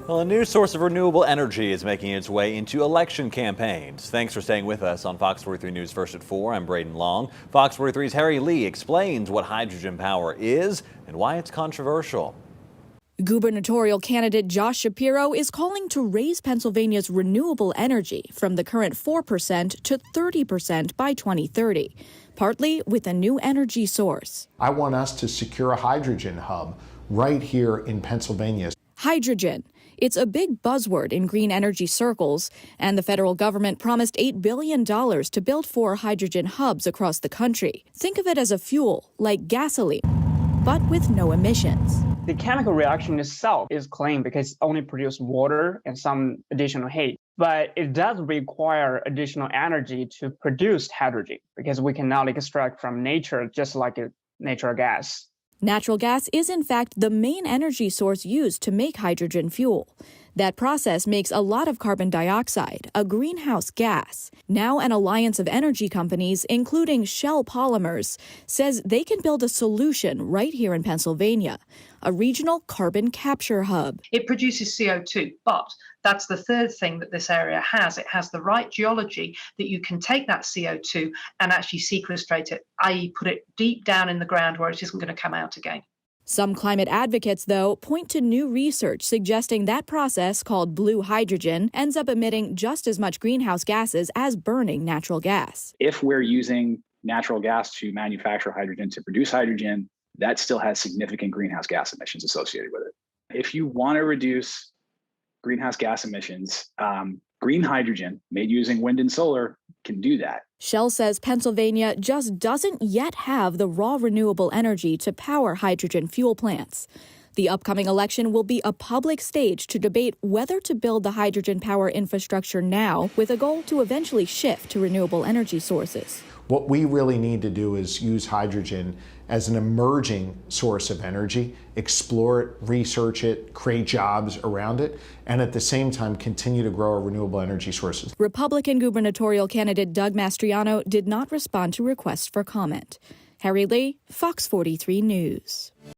Well, a new source of renewable energy is making its way into election campaigns. Thanks for staying with us on Fox 43 News First at 4. I'm Braden Long. Fox 43's Harry Lee explains what hydrogen power is and why it's controversial. Gubernatorial candidate Josh Shapiro is calling to raise Pennsylvania's renewable energy from the current 4% to 30% by 2030, partly with a new energy source. I want us to secure a hydrogen hub right here in Pennsylvania. Hydrogen. It's a big buzzword in green energy circles, and the federal government promised $8 billion to build 4 hydrogen hubs across the country. Think of it as a fuel, like gasoline, but with no emissions. The chemical reaction itself is clean because it only produces water and some additional heat. But it does require additional energy to produce hydrogen because we cannot extract from nature just like a natural gas. Natural gas is, in fact, the main energy source used to make hydrogen fuel. That process makes a lot of carbon dioxide, a greenhouse gas. Now an alliance of energy companies, including Shell Polymers, says they can build a solution right here in Pennsylvania, a regional carbon capture hub. It produces CO2, but that's the third thing that this area has. It has the right geology that you can take that CO2 and actually sequestrate it, i.e. put it deep down in the ground where it isn't going to come out again. Some climate advocates, though, point to new research suggesting that process, called blue hydrogen, ends up emitting just as much greenhouse gases as burning natural gas. If we're using natural gas to manufacture hydrogen to produce hydrogen, that still has significant greenhouse gas emissions associated with it. If you want to reduce greenhouse gas emissions, green hydrogen made using wind and solar can do that. Shell says Pennsylvania just doesn't yet have the raw renewable energy to power hydrogen fuel plants. The upcoming election will be a public stage to debate whether to build the hydrogen power infrastructure now, with a goal to eventually shift to renewable energy sources. What we really need to do is use hydrogen as an emerging source of energy, explore it, research it, create jobs around it, and at the same time continue to grow our renewable energy sources. Republican gubernatorial candidate Doug Mastriano did not respond to requests for comment. Harry Lee, Fox 43 News.